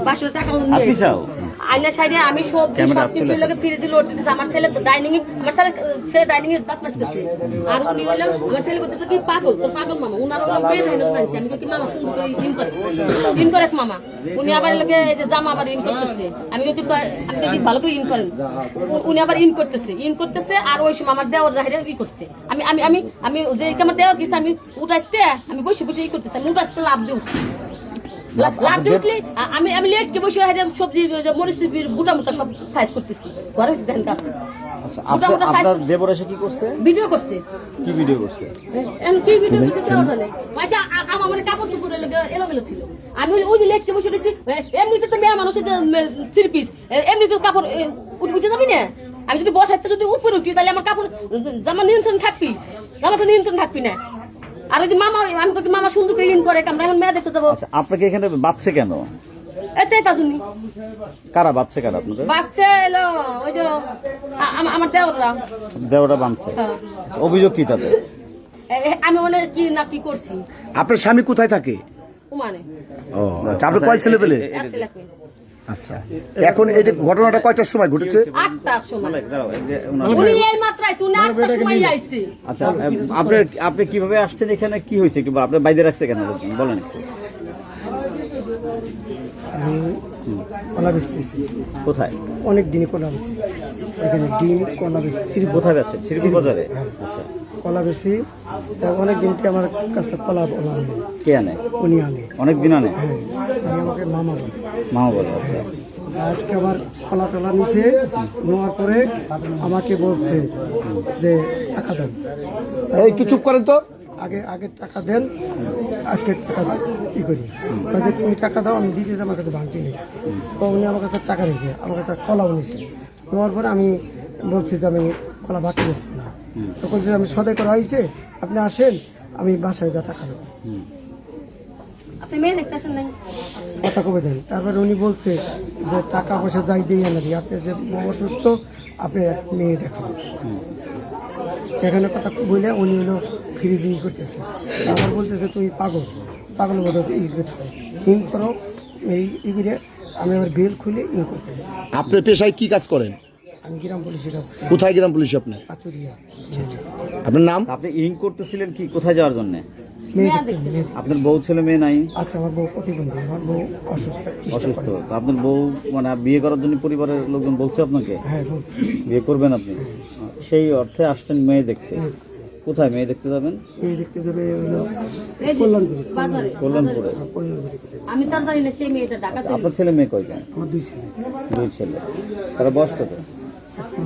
500 টাকা নিয়ে আইনা সাইডে আমি সবকিছু লোকে ফ্রিজে লোড দিতেছি। আমার ছেলে তো ডাইনিং এ আমার ছেলে ডাইনিং এ বাতমাস করছে। আর উনি হইলো আমার ছেলে করতেছে কি পাগল তো পাগল মামা উনার হলো বেদ হইলো জানছি আমি কি মামা সুন্দর করে ইন করে মামা উনি আবার লোকে এই যে জামা আবার ইন করতেছে আমি কি ভালো করে ইন করেন উনি আবার ইন করতেছে আর ওই সময় আমার দেওয়ার জাহিরে ই করছে আমি আমি আমি আমি যে আমার দেওয়ার কিছু আমি উঠাইতে আমি বসে বসে ই করতেছি আমি উঠাইতে লাভ দিউছি লাভ দিউতলি আমি আমি লেট কে বসে সবজি মরিচের বুটা মুটা সব সাইজ করতেছি ঘরে দেখেন কাছে আচ্ছা আপনার দেবর এসে কি করছে ভিডিও করছে কি ভিডিও করছে আমি কি ভিডিও করছে কেউ জানে মাঝে আমার কাপড় চোপড় লাগে এলোমেলো ছিল আমি ওই যে লেট কে বসে রয়েছি এমনিতে তো মেয়ে মানুষের থ্রি পিস এমনিতে কাপড় উঠে যাবি না আমি যদি বসাইতে যদি উপরে উঠি তাহলে আমার কাপড় জামা নিয়ন্ত্রণ থাকবি জামা তো নিয়ন্ত্রণ থাকবি না আর ওই যে মামা আমি তো মামা সুন্দর করে ইন করে আমরা এখন মেয়ে দেখতে যাবো আপনাকে এখানে বাচ্চা কেন এতে তাজুনি কারা বাচ্চা কারা আপনাদের বাচ্চা এলো ওই যে আমার দেওরা বাঁধছে অভিযোগ কি তাদের আমি মনে কি না কি করছি আপনার স্বামী কোথায় থাকে ওমানে ও আচ্ছা আপনার কয় ছেলে পেলে এক ছেলে আচ্ছা এখন এই ঘটনাটা কয়টার সময় ঘটেছে 8টার সময় উনি এই মাত্রায় উনি 8টার সময় আইছে আচ্ছা আপনি কিভাবে আসছেন এখানে কি হয়েছে কিংবা আপনি বাইরে রাখছে কেন বলেন একটু আমি কলা বেচতেছি কোথায় অনেক দিনই কলা বেচি এখানে ডিম কলা বেচি কোথায় বেচছেন শ্রীপুর বাজারে আচ্ছা কলা বেচি অনেক দিনকে আমার কাছে কলা আনে কে আনে উনি আনে অনেক দিন আনে হ্যাঁ উনি আমাকে মামা বলে আচ্ছা আজকে আবার কলা টলা নিছে নেওয়ার পরে আমাকে বলছে যে টাকা দেন এই কি চুপ করেন তো আগে টাকা দেন আজকে টাকা ই করি তুমি টাকা দাও আমি দিতেছি আমার কাছে ভাঙতি নেই তো উনি আমার কাছে টাকা নিয়েছে আমার কাছে কলাও নিয়েছে নেওয়ার পরে আমি বলছি যে আমি কলা বাকি নিচ্ছি না তখন যে আমি সদাই করা হয়েছে আপনি আসেন আমি বাসায় যা টাকা দেবো কথা কবে দেন তারপরে উনি বলছে যে টাকা পয়সা যাই দিয়ে নাকি আপনি যে অসুস্থ আপনি এক মেয়ে দেখাবেন এখানে কথা বলে উনি হলো ফ্রিজিং করতেছে আমার বলতেছে তুমি পাগলের মতো ইন করো এই করে আমি আমার বেল খুলে ইন করতেছি আপনি পেশায় কি কাজ করেন আমি গ্রাম পুলিশের কাছে কোথায় গ্রাম পুলিশ আপনি পাচুরিয়া আপনার নাম আপনি ইন করতেছিলেন কি কোথায় যাওয়ার জন্য মেয়ে আপনার বউ ছেলে মেয়ে নাই আচ্ছা আমার বউ প্রতিবন্ধী আমার বউ অসুস্থ আপনার বউ মানে বিয়ে করার জন্য পরিবারের লোকজন বলছে আপনাকে হ্যাঁ বলছি বিয়ে করবেন আপনি সেই অর্থে আসছেন মেয়ে দেখতে কোথায় মেয়ে দেখতে যাবেন মেয়ে দেখতে যাবে হলো কল্যাণপুরে আমি তার জানি না সেই মেয়েটা ঢাকা আপনার ছেলে মেয়ে কয়টা আমার দুই ছেলে তারা বয়স কত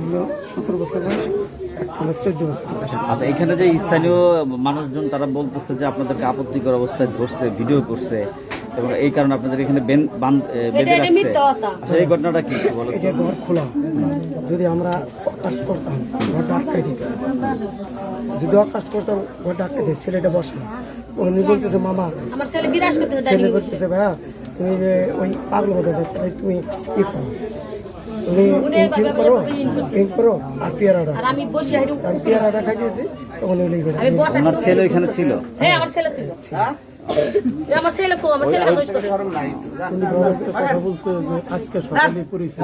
হলো 17 বছর বয়স হলো 14 বছর আচ্ছা এখানে যে স্থানীয় মানুষজন তারা বলতেছে যে আপনাদেরকে আপত্তিকর অবস্থায় ধরছে ভিডিও করছে এবং এই কারণে আপনাদের এখানে বেঁধে রাখছে এই ঘটনাটা কি বলো এটা ঘর খোলা যদি আমরা কাজ করতাম ঘরটা আটকাই দিত যদি কাজ করতাম ঘরটা আটকাই দিত ছেলেটা বসে উনি বলতেছে মামা আমার ছেলে বিরাজ করতেছে ছেলে বলতেছে ভাইয়া তুমি ওই পাগল মতো দেখতে তুমি ই করো তুমি ইন করো আর পেয়ারাটা আর আমি বসে আমি পেয়ারাটা খাইতেছি তখন ওই আমি বসে আমার ছেলে এখানে ছিল হ্যাঁ আমার ছেলে ছিল আমার ছেলে কথা বলছে যে আজকে সকালে পরিচয়